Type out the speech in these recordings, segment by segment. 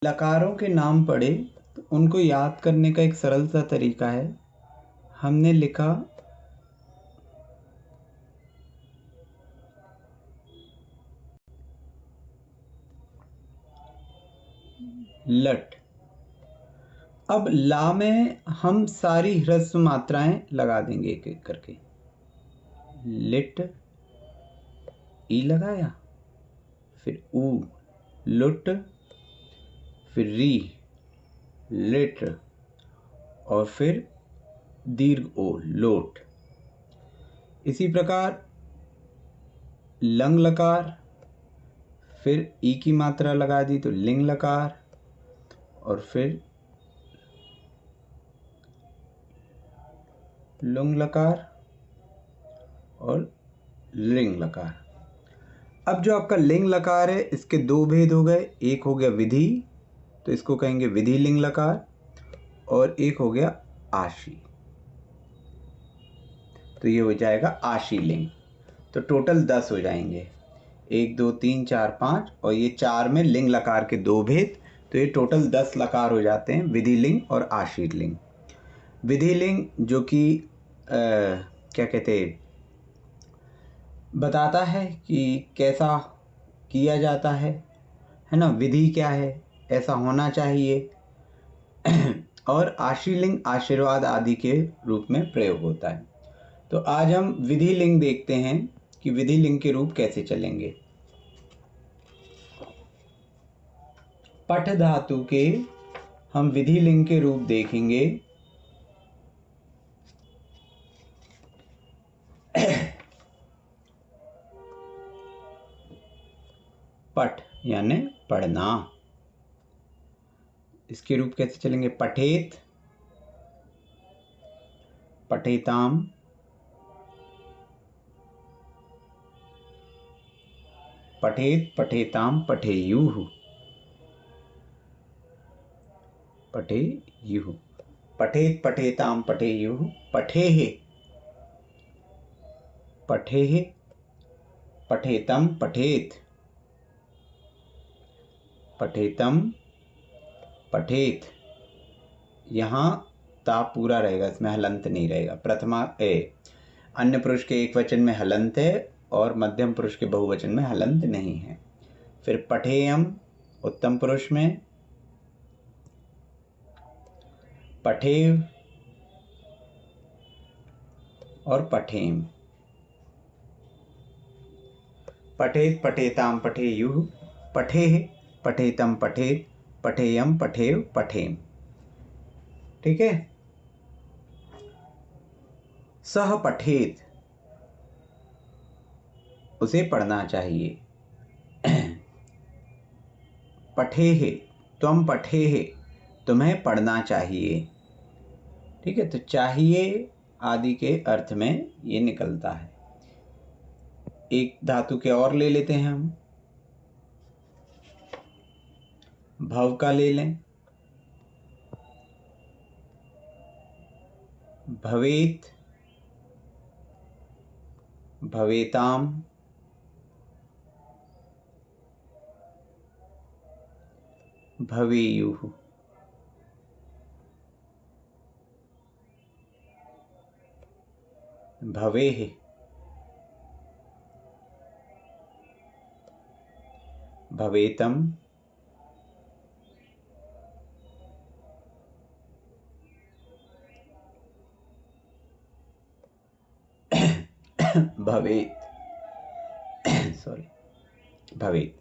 लकारों के नाम पढ़े तो उनको याद करने का एक सरल सा तरीका है। हमने लिखा लट। अब ला में हम सारी ह्रस्व मात्राएं लगा देंगे एक एक करके। लिट, ई लगाया, फिर ऊ, लुट, फिर री, लिट, और फिर दीर्घ ओ, लोट। इसी प्रकार लंग लकार, फिर ई की मात्रा लगा दी तो लिंग लकार, और फिर लुंग लकार और लिंग लकार। अब जो आपका लिंग लकार है इसके दो भेद हो गए। एक हो गया विधि, तो इसको कहेंगे विधि लिंग लकार, और एक हो गया आशी, तो ये हो जाएगा आशी लिंग। तो टोटल 10 हो जाएंगे, 1 2 3 4 5, और ये 4 में लिंग लकार के दो भेद, तो ये टोटल 10 लकार हो जाते हैं विधि लिंग और आशी लिंग। विधि लिंग जो कि क्या कहते हैं, बताता है कि कैसा किया जाता है ना, विधि क्या है, ऐसा होना चाहिए। और आशीलिंग आशीर्वाद आदि के रूप में प्रयोग होता है। तो आज हम विधि लिंग देखते हैं कि विधि लिंग के रूप कैसे चलेंगे। पठ धातु के हम विधि लिंग के रूप देखेंगे। पठ यानी पढ़ना, इसके रूप कैसे चलेंगे। पठेत, पठेताम, पठेत, पठेताम, पठेयुः, पठेयुः, पठेत, पठेताम, पठेयुः, पठेः, पठेः, पठेतम, पठेत, पठेतम, पठेत। यहाँ ता पूरा रहेगा, इसमें हलंत नहीं रहेगा। प्रथमा अन्य पुरुष के एक वचन में हलंत है और मध्यम पुरुष के बहुवचन में हलंत नहीं है। फिर पठेयम उत्तम पुरुष में, पठेव और पठेम। पठेत, पठेताम, पठेयुः, पठेः, पठेतम, पठेत, पठेयम, पठेव, पठेम। ठीक है। सह पठेत, उसे पढ़ना चाहिए। पठेः, त्वम पठेः, तुम्हें पढ़ना चाहिए। ठीक है, तो चाहिए आदि के अर्थ में ये निकलता है। एक धातु के और ले लेते हैं हम, भव का ले लें। भवेत, भवेताम, भवेयुः, भवेः, भवेतम, भवेत, सॉरी, भवेत,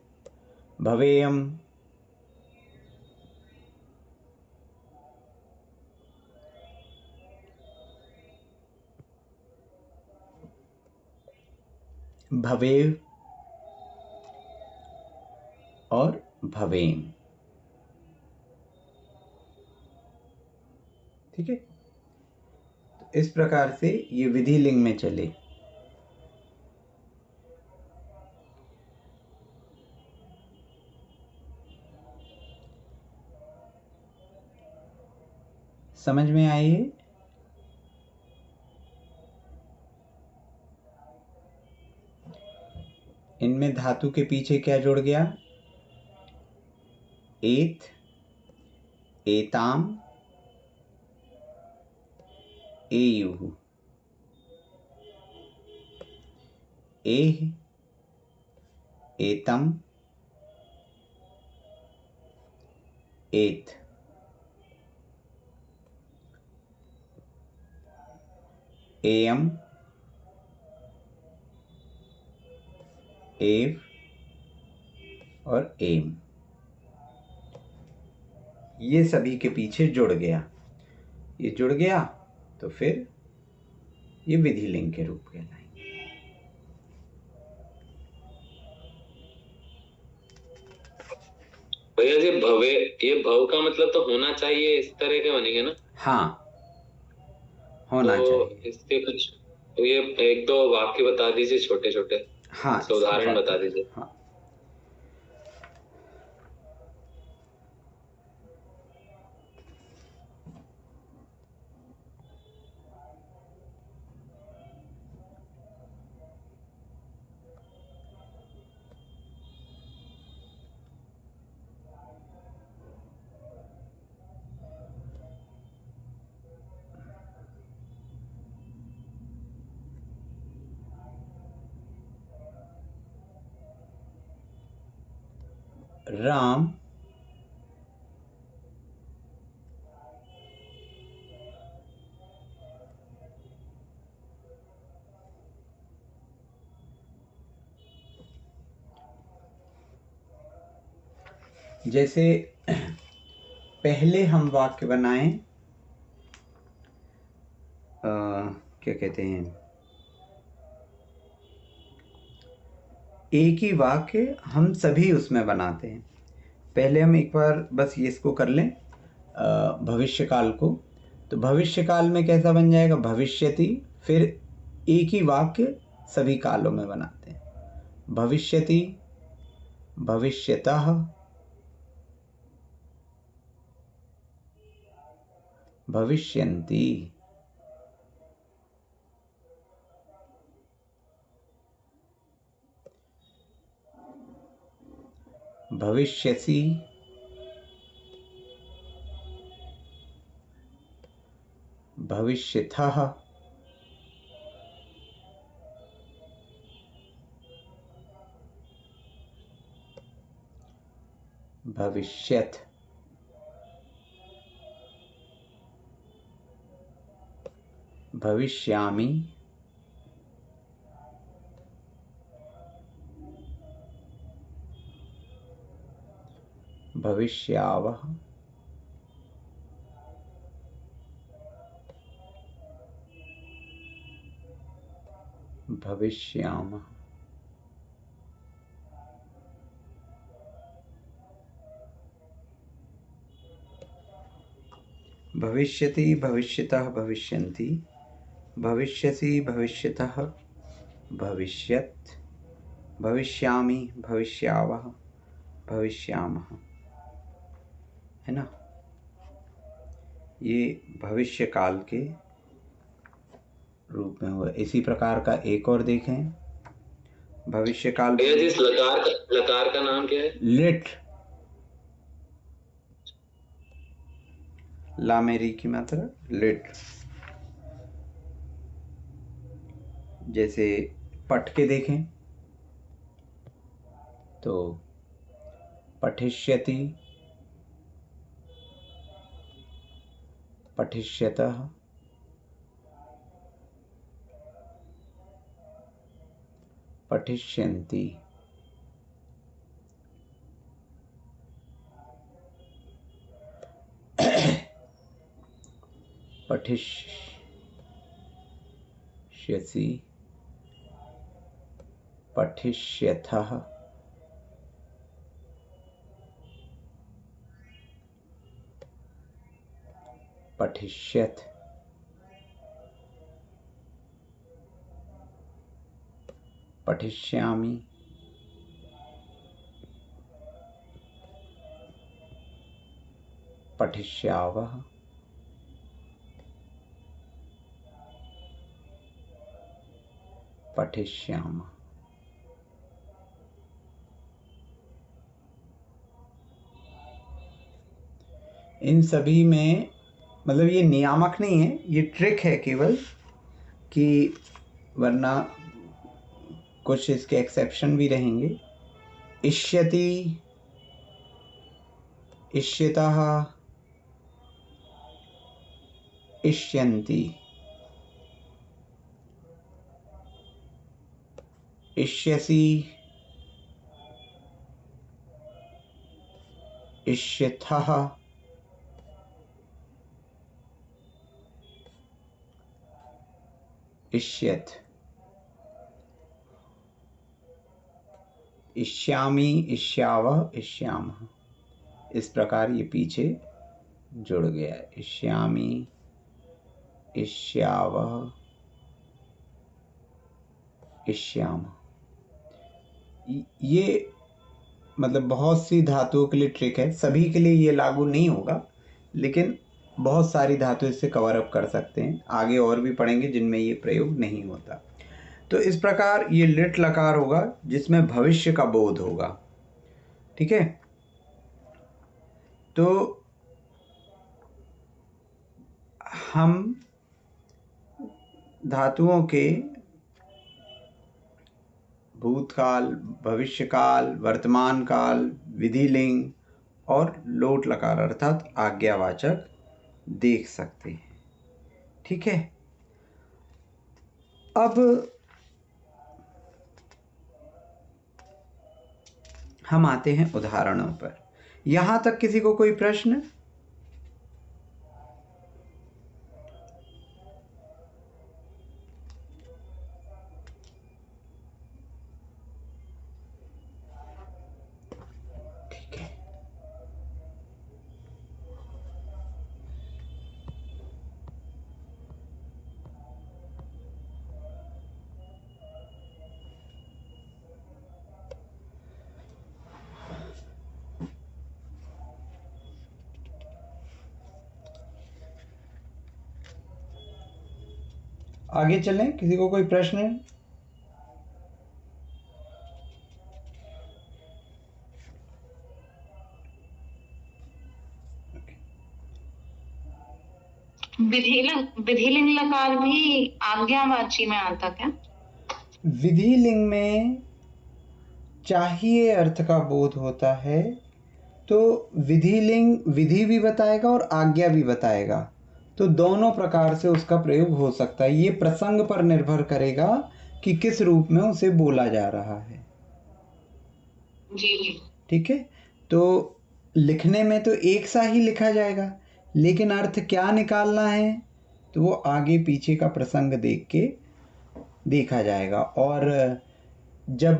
भवेयम, भवेव और भवेम। ठीक है, तो इस प्रकार से ये विधि लिंग में चले। समझ में आई है? इनमें धातु के पीछे क्या जुड़ गया? एत, एताम एयुः, एह एतम एत, एयम एव और एम। ये सभी के पीछे जुड़ गया, ये जुड़ गया तो फिर ये विधिलिंग के रूप कहलाएंगे। भैया जी भवे, ये भव का मतलब तो होना चाहिए, इस तरह के बनेंगे ना? हाँ, होना तो चाहिए। इसके कुछ, तो ये एक दो वाक्य बता दीजिए छोटे छोटे, हाँ, जैसे इसके उदाहरण वाक्य, बता दीजिए। हाँ। राम जैसे पहले हम वाक्य बनाएं, क्या कहते हैं, एक ही वाक्य हम सभी उसमें बनाते हैं। पहले हम एक बार बस ये इसको कर लें, भविष्य काल को। तो भविष्य काल में कैसा बन जाएगा, भविष्यति, फिर एक ही वाक्य सभी कालों में बनाते हैं। भविष्यति, भविष्यतः, भविष्यन्ति, भविष्यसि, भविष्यथः, भविष्यत्, भविष्यामि, भविष्यावः, भविष्यामः। भविष्यति, भविष्यतः, भविष्यन्ति, भविष्यसि, भविष्यतः, भविष्यत्, भविष्यामि, भविष्यावः, भविष्यामः, है ना। ये भविष्य काल के रूप में हुआ। इसी प्रकार का एक और देखें, भविष्य काल। भैया जी इस लकार का नाम क्या है? लिट, ला मेरी की मात्रा लिट। जैसे पठ के देखें तो पठिष्यति, पठिष्यतः, पठिष्यन्ति, पठिष्यसि, पठिष्यथः, पठिष्यत्, पठिष्यामि, पठिष्यावः, पठिष्यामः। इन सभी में मतलब ये नियामक नहीं है, ये ट्रिक है केवल, कि वरना कुछ इसके एक्सेप्शन भी रहेंगे। इष्यति, इष्यतः, इष्यन्ति, इष्यसि, इष्यथः, इष्यथ, इष्यामि, इष्यावः, इष्यामः। इस प्रकार ये पीछे जुड़ गया है। इष्यामि, इष्यावः, इष्यामः। ये मतलब बहुत सी धातुओं के लिए ट्रिक है, सभी के लिए ये लागू नहीं होगा, लेकिन बहुत सारी धातु इससे कवर अप कर सकते हैं। आगे और भी पढ़ेंगे जिनमें ये प्रयोग नहीं होता। तो इस प्रकार ये लिट लकार होगा जिसमें भविष्य का बोध होगा। ठीक है, तो हम धातुओं के भूतकाल, भविष्यकाल, वर्तमान काल, विधिलिंग और लोट लकार अर्थात आज्ञावाचक देख सकते हैं। ठीक है, अब हम आते हैं उदाहरणों पर। यहां तक किसी को कोई प्रश्न? ठीक है, आगे चलें। किसी को कोई प्रश्न है? विधिलिंग लकार भी आज्ञावाची में आता क्या? विधिलिंग में चाहिए अर्थ का बोध होता है, तो विधिलिंग विधि भी बताएगा और आज्ञा भी बताएगा, तो दोनों प्रकार से उसका प्रयोग हो सकता है। ये प्रसंग पर निर्भर करेगा कि किस रूप में उसे बोला जा रहा है। जी जी। ठीक है, तो लिखने में तो एक सा ही लिखा जाएगा, लेकिन अर्थ क्या निकालना है तो वो आगे पीछे का प्रसंग देख के देखा जाएगा। और जब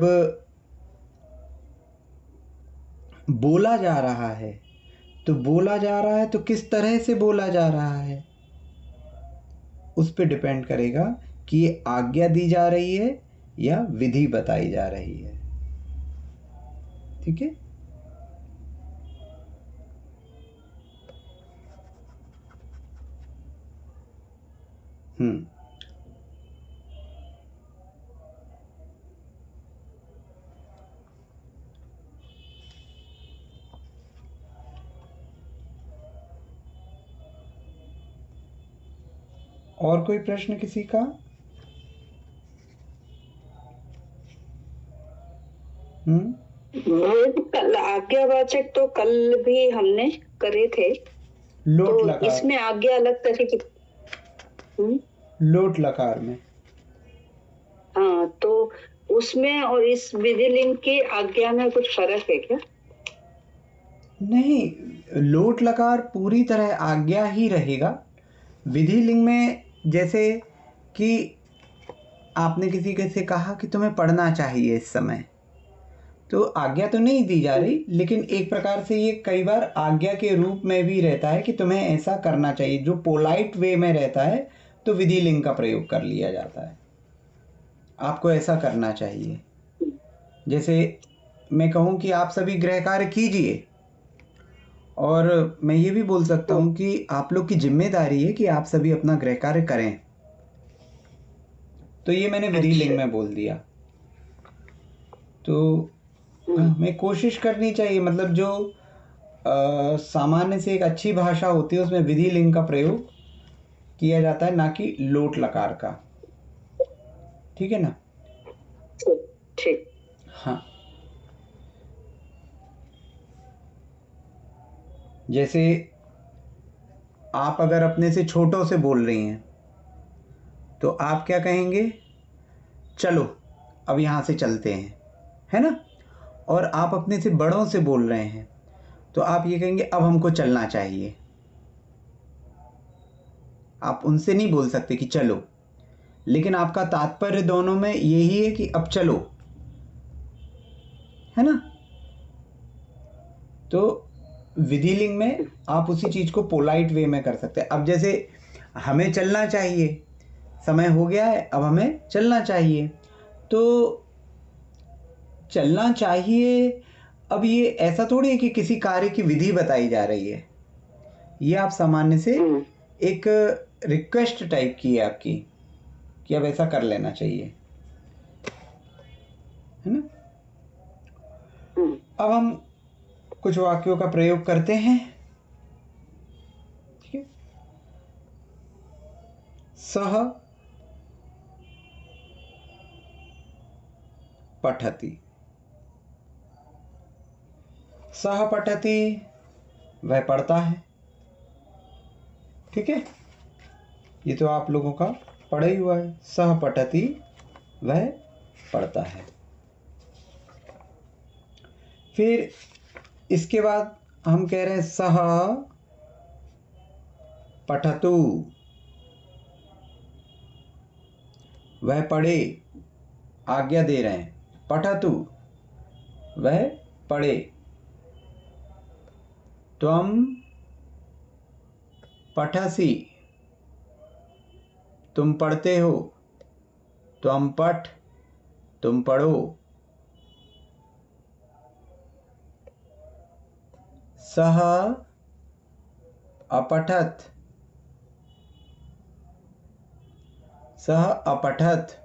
बोला जा रहा है तो बोला जा रहा है तो किस तरह से बोला जा रहा है उस पे डिपेंड करेगा कि ये आज्ञा दी जा रही है या विधि बताई जा रही है। ठीक है, और कोई प्रश्न किसी का? कल आज्ञावाचक तो कल भी हमने करे थे, लोट तो लकार, इसमें आज्ञा अलग तरह की। लोट लकार में, हाँ, तो उसमें और इस विधिलिंग की आज्ञा में कुछ फर्क है क्या? नहीं, लोट लकार पूरी तरह आज्ञा ही रहेगा। विधिलिंग में जैसे कि आपने किसी से कहा कि तुम्हें पढ़ना चाहिए इस समय, तो आज्ञा तो नहीं दी जा रही, लेकिन एक प्रकार से ये कई बार आज्ञा के रूप में भी रहता है कि तुम्हें ऐसा करना चाहिए। जो पोलाइट वे में रहता है तो विधिलिंग का प्रयोग कर लिया जाता है, आपको ऐसा करना चाहिए। जैसे मैं कहूँ कि आप सभी गृह कार्य कीजिए, और मैं ये भी बोल सकता हूँ कि आप लोग की जिम्मेदारी है कि आप सभी अपना गृह कार्य करें, तो ये मैंने विधिलिंग में बोल दिया। तो हमें कोशिश करनी चाहिए, मतलब जो सामान्य से एक अच्छी भाषा होती है, उसमें विधि लिंग का प्रयोग किया जाता है, ना कि लोट लकार का। ठीक है ना? ठीक। हाँ, जैसे आप अगर अपने से छोटों से बोल रही हैं तो आप क्या कहेंगे? चलो अब यहाँ से चलते हैं, है ना? और आप अपने से बड़ों से बोल रहे हैं तो आप ये कहेंगे अब हमको चलना चाहिए। आप उनसे नहीं बोल सकते कि चलो, लेकिन आपका तात्पर्य दोनों में यही है कि अब चलो, है ना? तो विधिलिंग में आप उसी चीज को पोलाइट वे में कर सकते हैं। अब जैसे हमें चलना चाहिए, समय हो गया है, अब हमें चलना चाहिए, तो चलना चाहिए, अब ये ऐसा थोड़ी है कि किसी कार्य की विधि बताई जा रही है। ये आप सामान्य से एक रिक्वेस्ट टाइप की है आपकी कि अब ऐसा कर लेना चाहिए, है ना? अब हम कुछ वाक्यों का प्रयोग करते हैं। ठीक है? सह पठति, सह पठति वह पढ़ता है। ठीक है, ये तो आप लोगों का पढ़ा ही हुआ है। सह पठति वह पढ़ता है। फिर इसके बाद हम कह रहे हैं सह पठतु वह पढ़े, आज्ञा दे रहे हैं। पठतु वह पढ़े। त्वम पठसि तुम पढ़ते हो। त्वम पठ तुम पढ़ो। सह अपठत सह अपठत,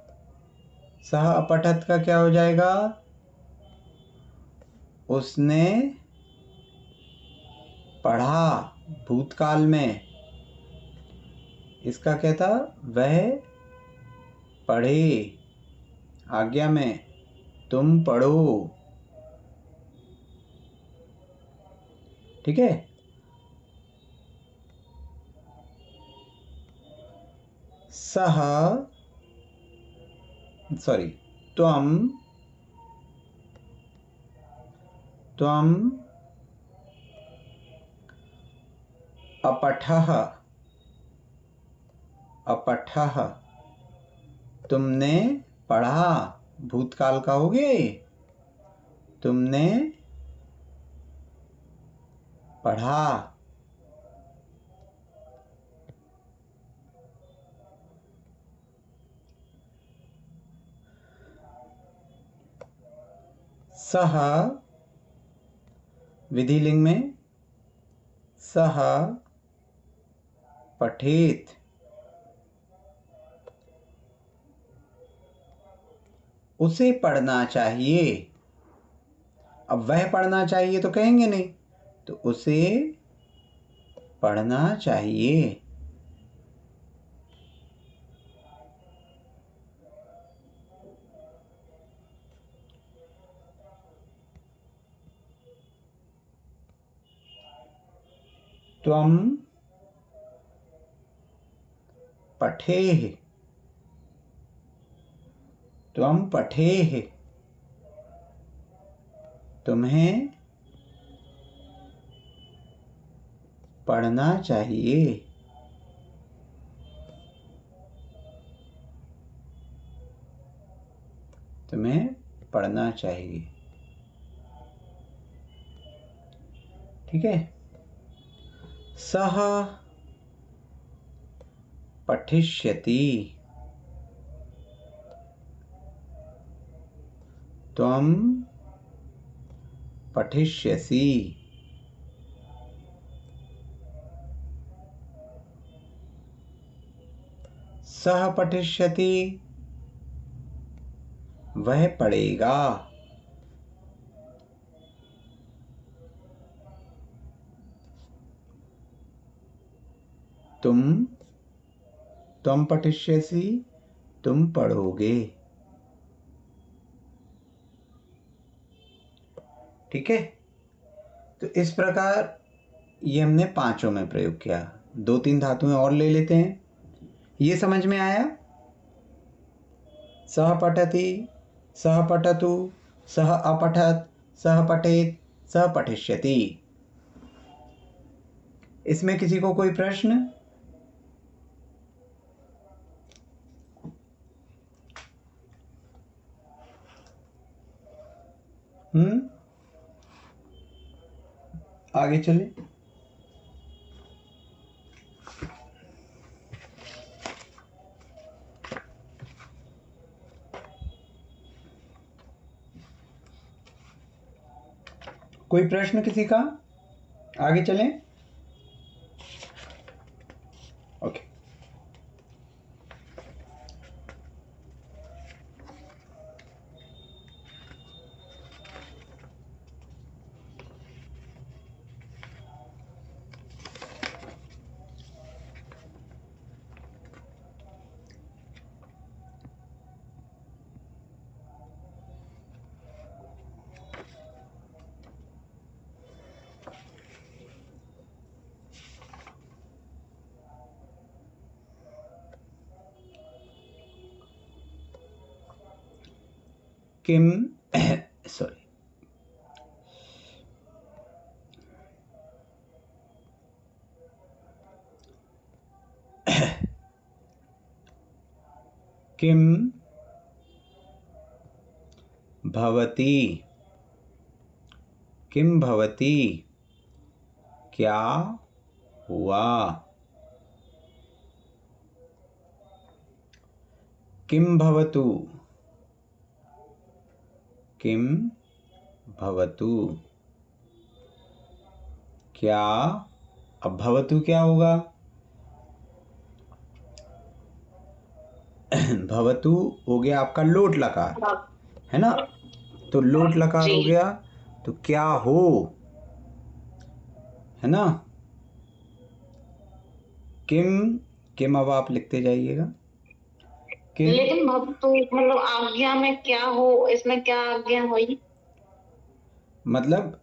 सह अपठत का क्या हो जाएगा? उसने पढ़ा भूतकाल में। इसका क्या था? वह पढ़े, आज्ञा में तुम पढ़ो। ठीक है? सह सॉरी त्वम त्वम अपठः अपठः तुमने पढ़ा, भूतकाल का हो गया ये। तुमने पढ़ा। सह विधिलिंग में सह पठेत, उसे पढ़ना चाहिए। अब वह पढ़ना चाहिए तो कहेंगे नहीं, तो उसे पढ़ना चाहिए। त्वम पठेः त्वम पठेः तुम्हें पढ़ना चाहिए। तुम्हें पढ़ना चाहिए। ठीक है? सह पठिष्यति त्वं पठिष्यसि। सह पठिष्यति वह पढ़ेगा। त्वं पठिष्यसि, तुम पढ़ोगे। ठीक है, तो इस प्रकार ये हमने पांचों में प्रयोग किया। 2-3 धातुएं और ले लेते हैं। ये समझ में आया? सह पठति, सह पठतु, सह अपठत, सह पठेत, सह पठिष्यति। इसमें किसी को कोई प्रश्न? आगे चले। कोई प्रश्न किसी का? आगे चलें। ओके। किम सॉरी किम भवति, किम भवति, क्या हुआ। किम भवतु, किम भवतु, क्या। अब भवतु क्या होगा? भवतु हो गया आपका लोट लकार, है ना? तो लोट लकार हो गया, तो क्या हो, है ना? किम, किम अब आप लिखते जाइएगा। किम, लेकिन भवतु मतलब आज्ञा में क्या हो, इसमें क्या आज्ञा हुई? मतलब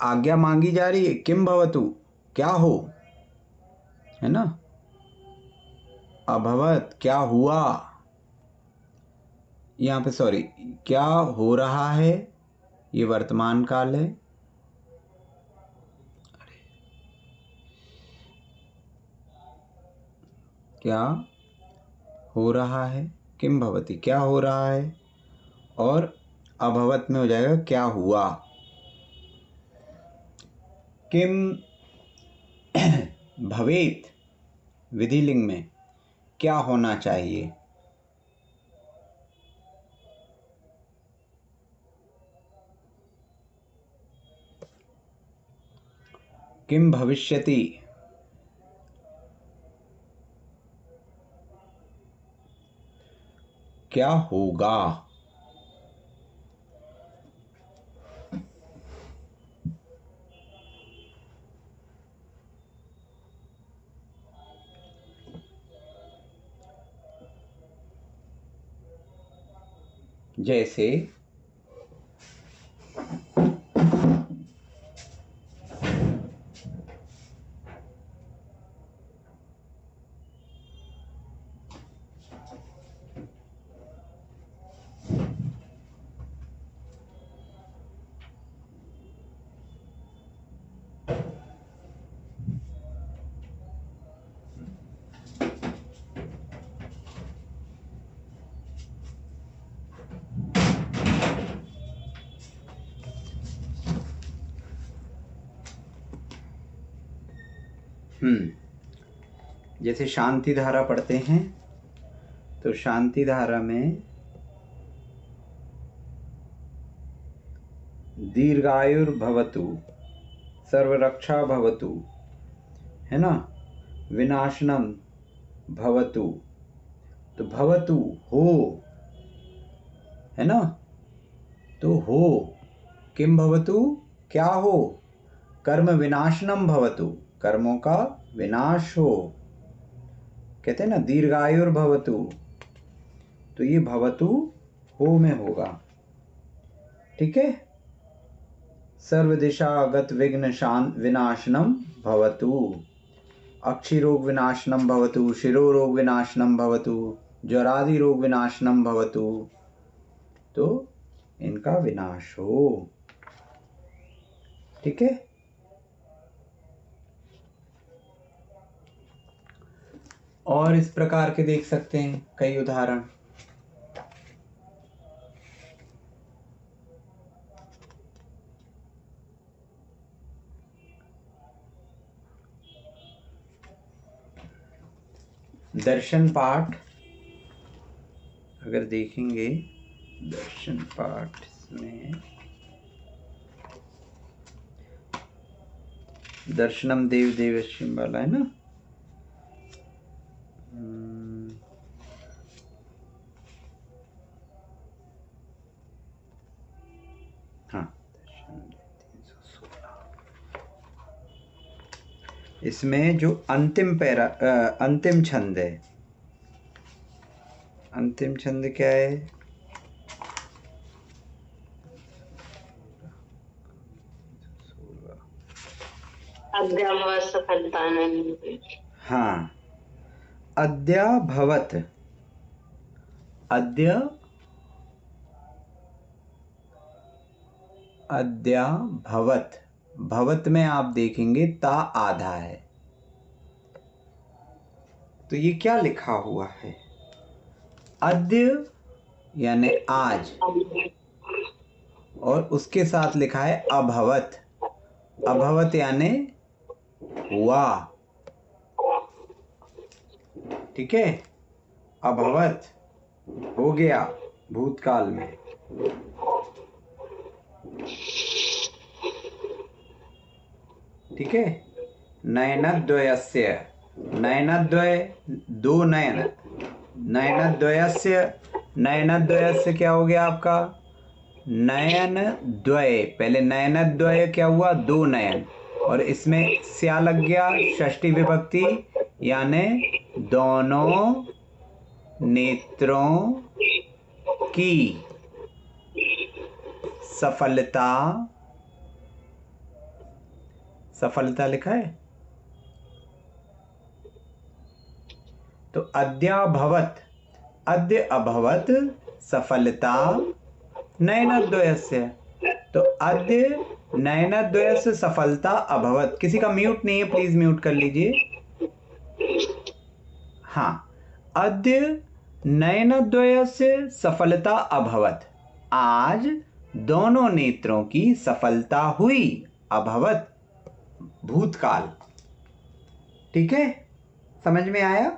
आज्ञा मांगी जा रही है। किम भवतु, क्या हो, है ना? अभवत, क्या हुआ। यहाँ पे सॉरी, क्या हो रहा है, ये वर्तमान काल है। क्या हो रहा है, किम भवति, क्या हो रहा है, और अभवत में हो जाएगा क्या हुआ। किम भवेत विधिलिंग में क्या होना चाहिए। किम भविष्यति, क्या होगा। जैसे जैसे शांति धारा पढ़ते हैं, तो शांति धारा में दीर्घायुर्भवतु, सर्वरक्षा भवतु, है ना, विनाशनम भवतु। तो भवतु हो, है ना, तो हो। किम भवतु, क्या हो। कर्म विनाशनम भवतु, कर्मों का विनाश हो, कहते हैं ना दीर्घायुर्भवतु, तो ये भवतु हो में होगा। ठीक है। सर्वदिशागत विघ्न विनाशनम भवतु, अक्षिरोग विनाशनम भवतु, शिरोरोग विनाशनम भवतु, ज्वरादि रोग विनाशनम भवतु, तो इनका विनाश हो। ठीक है। और इस प्रकार के देख सकते हैं कई उदाहरण। दर्शन पाठ अगर देखेंगे, दर्शन पाठ में दर्शनम देव देवश्यम वाला है ना। हाँ, इसमें जो अंतिम छंद है, अंतिम छंद क्या है? अद्याभवत् सफलतानंद। हाँ, अद्याभवत्, अद्याभवत्, भवत में आप देखेंगे ता आधा है, तो ये क्या लिखा हुआ है? अद्य यानी आज, और उसके साथ लिखा है अभवत, अभवत यानी हुआ। ठीक है, अभवत हो गया भूतकाल में। ठीक है। नयनद्वयस्य, नयनद्वय दो नयन, नयनद्वयस्य, नयनद्वयस्य क्या हो गया आपका? नयन द्वय, पहले नयनद्वय क्या हुआ? दो नयन, और इसमें स्या लग गया षष्ठी विभक्ति, यानी दोनों नेत्रों की सफलता, सफलता लिखा है तो अद्याभवत्, अद्य अभवत् सफलता नयनद्वयस्य, तो अद्य नयनद्वयस्य सफलता अभवत्। किसी का म्यूट नहीं है, प्लीज म्यूट कर लीजिए। हाँ, अद्य नयनद्वयस्य सफलता अभवत्, आज दोनों नेत्रों की सफलता हुई, अभवत् भूतकाल। ठीक है, समझ में आया?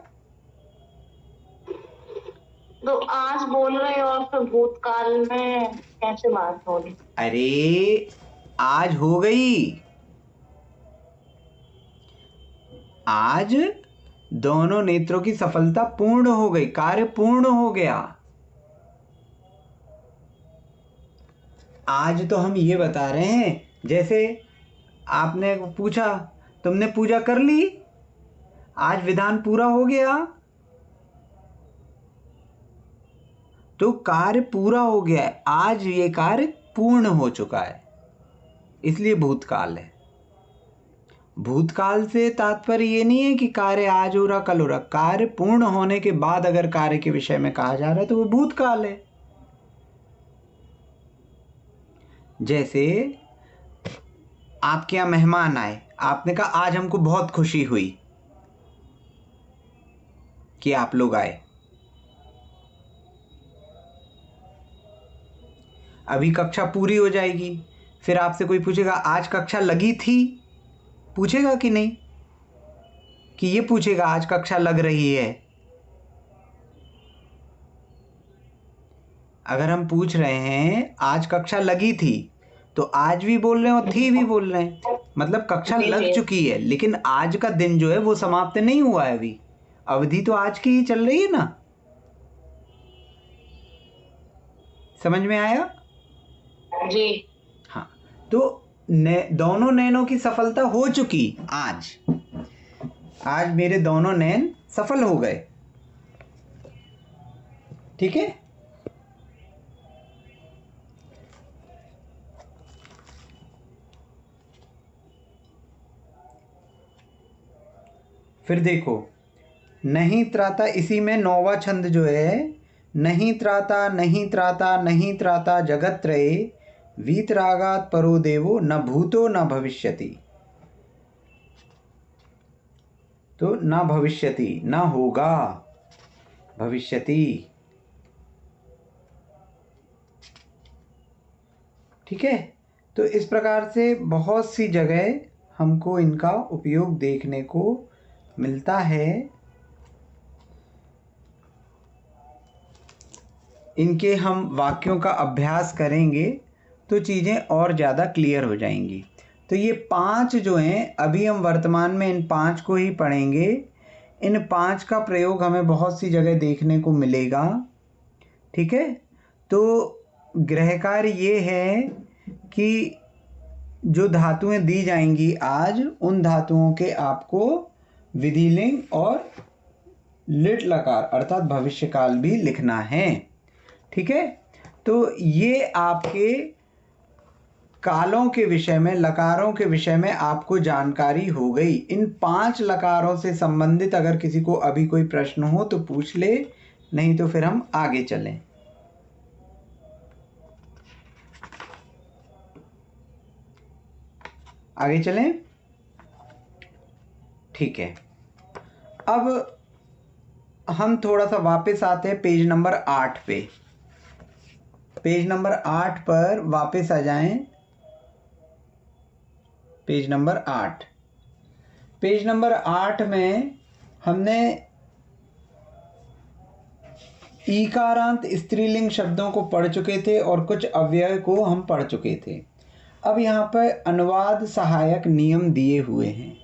तो आज बोल रहे हो और फिर भूतकाल में कैसे बात हो रही? अरे आज हो गई, आज दोनों नेत्रों की सफलता पूर्ण हो गई, कार्य पूर्ण हो गया। आज तो हम ये बता रहे हैं, जैसे आपने पूछा तुमने पूजा कर ली, आज विधान पूरा हो गया, तो कार्य पूरा हो गया है, आज ये कार्य पूर्ण हो चुका है, इसलिए भूतकाल है। भूतकाल से तात्पर्य ये नहीं है कि कार्य आज हो रहा कल हो रहा, कार्य पूर्ण होने के बाद अगर कार्य के विषय में कहा जा रहा है तो वो भूतकाल है। जैसे आपके यहाँ मेहमान आए, आपने कहा आज हमको बहुत खुशी हुई कि आप लोग आए। अभी कक्षा पूरी हो जाएगी, फिर आपसे कोई पूछेगा आज कक्षा लगी थी, पूछेगा कि नहीं? कि ये पूछेगा आज कक्षा लग रही है। अगर हम पूछ रहे हैं आज कक्षा लगी थी, तो आज भी बोल रहे हैं और थी भी बोल रहे हैं, मतलब कक्षा लग चुकी है, लेकिन आज का दिन जो है वो समाप्त नहीं हुआ है, अभी अवधि तो आज की ही चल रही है ना। समझ में आया जी? हाँ, तो दोनों नयनों की सफलता हो चुकी। आज मेरे दोनों नयन सफल हो गए। ठीक है, फिर देखो, नहीं त्राता, इसी में 9वां छंद जो है, नहीं त्राता नहीं त्राता नहीं त्राता जगत त्रये वीतरागात परो देवो न भूतो न भविष्यति। तो न भविष्यति, न होगा, भविष्यति। ठीक है, तो इस प्रकार से बहुत सी जगह हमको इनका उपयोग देखने को मिलता है। इनके हम वाक्यों का अभ्यास करेंगे तो चीज़ें और ज़्यादा क्लियर हो जाएंगी। तो ये 5 जो हैं, अभी हम वर्तमान में इन 5 को ही पढ़ेंगे। इन 5 का प्रयोग हमें बहुत सी जगह देखने को मिलेगा। ठीक है, तो गृह कार्य ये है कि जो धातुएं दी जाएंगी आज, उन धातुओं के आपको विधिलिंग और लिट लकार अर्थात भविष्यकाल भी लिखना है। ठीक है, तो ये आपके कालों के विषय में, लकारों के विषय में आपको जानकारी हो गई। इन 5 लकारों से संबंधित अगर किसी को अभी कोई प्रश्न हो तो पूछ ले, नहीं तो फिर हम आगे चलें। आगे चलें, ठीक है। अब हम थोड़ा सा वापस आते हैं पेज नंबर 8 पे। पेज नंबर 8 पर वापस आ जाएं। पेज नंबर 8, पेज नंबर 8 में हमने ईकारांत स्त्रीलिंग शब्दों को पढ़ चुके थे और कुछ अव्यय को हम पढ़ चुके थे। अब यहाँ पर अनुवाद सहायक नियम दिए हुए हैं।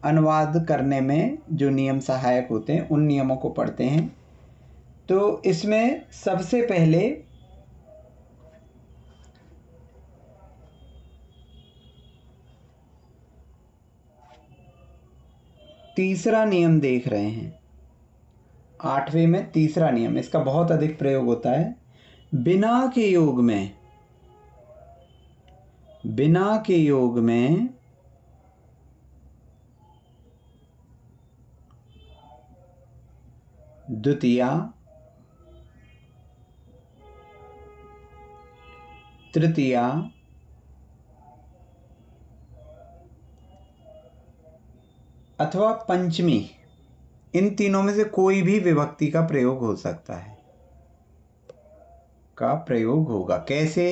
अनुवाद करने में जो नियम सहायक होते हैं उन नियमों को पढ़ते हैं। तो इसमें सबसे पहले तीसरा नियम देख रहे हैं। 8वें में तीसरा नियम, इसका बहुत अधिक प्रयोग होता है। बिना के योग में, बिना के योग में द्वितीया, तृतीया, अथवा पंचमी, इन तीनों में से कोई भी विभक्ति का प्रयोग हो सकता है, का प्रयोग होगा। कैसे?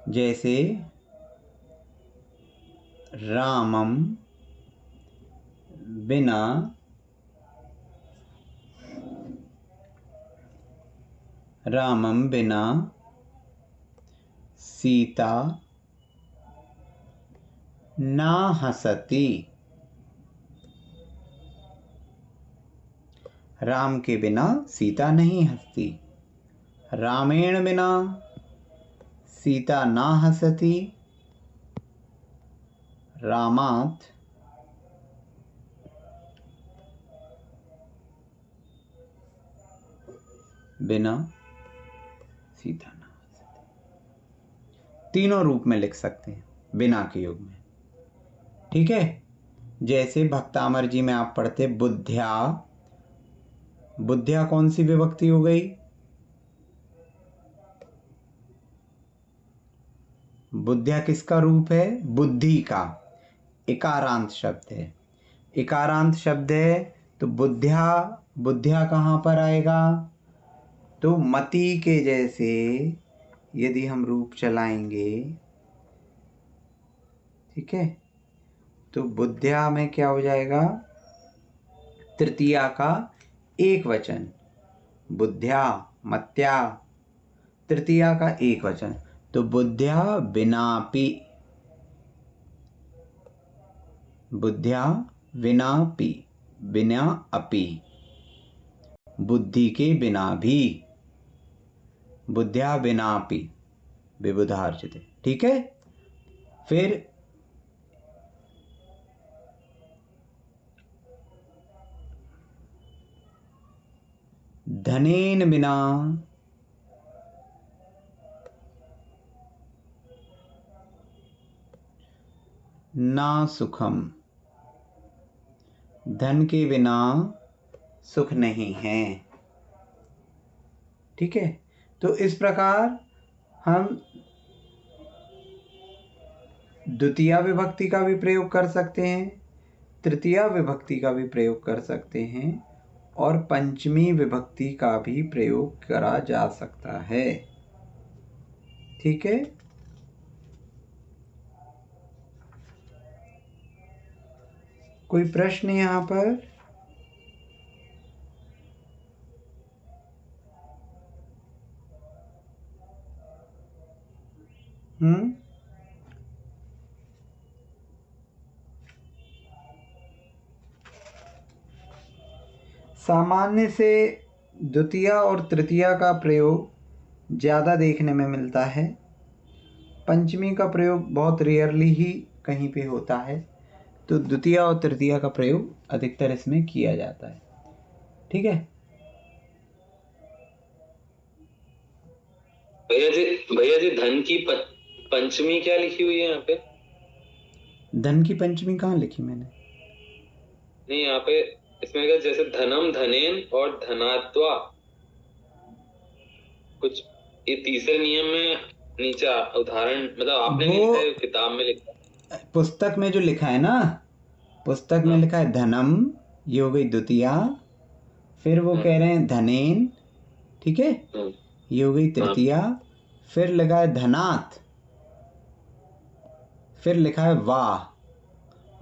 जैसे रामम बिना सीता ना हसती। राम के बिना सीता नहीं हंसती। रामेण बिना सीता ना हसती। रामात बिना सीता ना हसती। तीनों रूप में लिख सकते हैं बिना के योग में। ठीक है, जैसे भक्तामर जी में आप पढ़ते बुद्ध्या, बुद्ध्या कौन सी विभक्ति हो गई? बुद्ध्या किसका रूप है? बुद्धि का। इकारांत शब्द है। इकारांत शब्द है तो बुद्ध्या, बुद्ध्या कहाँ पर आएगा? तो मति के जैसे यदि हम रूप चलाएंगे, ठीक है, तो बुद्ध्या में क्या हो जाएगा? तृतीया का एक वचन, बुद्ध्या, मत्या, तृतीया का एक वचन, तो बुद्ध्या विनापि, बुद्ध्या विनापि, बिना अपि, बुद्धि के बिना भी, बुद्ध्या विनापि विबुधार्चिते। ठीक है, फिर धनेन बिना ना सुखम, धन के बिना सुख नहीं है। ठीक है, तो इस प्रकार हम द्वितीया विभक्ति का भी प्रयोग कर सकते हैं, तृतीया विभक्ति का भी प्रयोग कर सकते हैं और पंचमी विभक्ति का भी प्रयोग करा जा सकता है। ठीक है, कोई प्रश्न यहाँ पर? सामान्य से द्वितीया और तृतीया का प्रयोग ज़्यादा देखने में मिलता है। पंचमी का प्रयोग बहुत रेयरली ही कहीं पे होता है, तो द्वितीया और तृतीया का प्रयोग अधिकतर इसमें किया जाता है। ठीक है भैया जी धन की पंचमी क्या लिखी हुई है यहाँ पे? धन की पंचमी कहाँ लिखी मैंने? नहीं, यहाँ पे इसमें क्या, जैसे धनम, धनेन और धनात्वा, कुछ ये तीसरे नियम में नीचे उदाहरण, मतलब आपने नहीं लिखा है, किताब में लिखा है। पुस्तक में जो लिखा है ना, पुस्तक में लिखा है धनम, ये हो गई द्वितीया, फिर वो कह रहे हैं धनेन, ठीक है, ये हो गई तृतीया, फिर लिखा है धनात, फिर लिखा है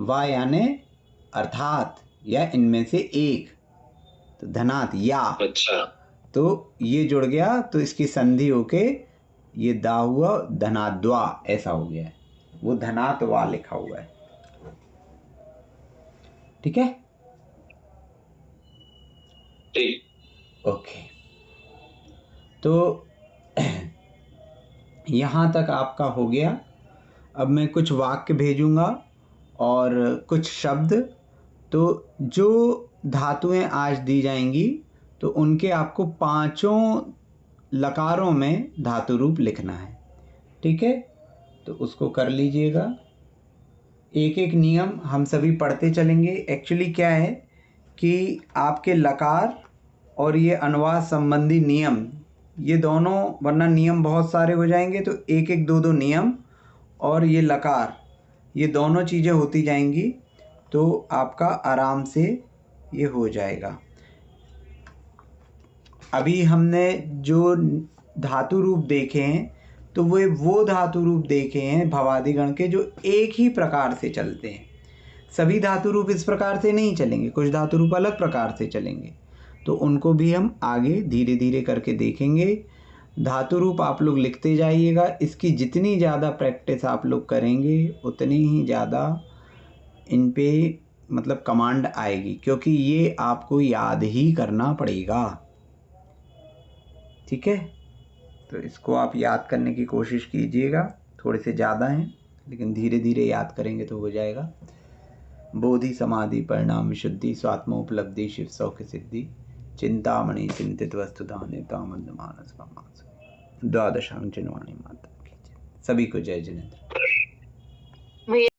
वाह यानी अर्थात या इनमें से एक, तो धनात या। अच्छा, तो ये जुड़ गया तो इसकी संधि होके ये दा हुआ, धनाद्वा ऐसा हो गया है, वो धनात्वा लिखा हुआ है। ठीक है, ठीक, ओके। तो यहाँ तक आपका हो गया। अब मैं कुछ वाक्य भेजूंगा और कुछ शब्द, तो जो धातुएं आज दी जाएंगी तो उनके आपको पांचों लकारों में धातु रूप लिखना है। ठीक है, तो उसको कर लीजिएगा। एक एक नियम हम सभी पढ़ते चलेंगे। एक्चुअली क्या है कि आपके लकार और ये अनुवाद संबंधी नियम, ये दोनों, वरना नियम बहुत सारे हो जाएंगे, तो एक एक दो दो नियम और ये लकार, ये दोनों चीज़ें होती जाएंगी, तो आपका आराम से ये हो जाएगा। अभी हमने जो धातु रूप देखे हैं तो वो धातु रूप देखे हैं भवादिगण के जो एक ही प्रकार से चलते हैं। सभी धातु रूप इस प्रकार से नहीं चलेंगे, कुछ धातु रूप अलग प्रकार से चलेंगे, तो उनको भी हम आगे धीरे धीरे करके देखेंगे। धातु रूप आप लोग लिखते जाइएगा। इसकी जितनी ज़्यादा प्रैक्टिस आप लोग करेंगे उतनी ही ज़्यादा इन पे मतलब कमांड आएगी, क्योंकि ये आपको याद ही करना पड़ेगा। ठीक है, तो इसको आप याद करने की कोशिश कीजिएगा। थोड़े से ज़्यादा हैं लेकिन धीरे धीरे याद करेंगे तो हो जाएगा। बोधि समाधि परिणाम विशुद्धि स्वात्मोपलब्धि शिव सौख्य सिद्धि चिंतामणि चिंतित वस्तु दाने तामंद मानस मानस द्वादशांग चिन्वाणी माता की। सभी को जय जिनेन्द्र।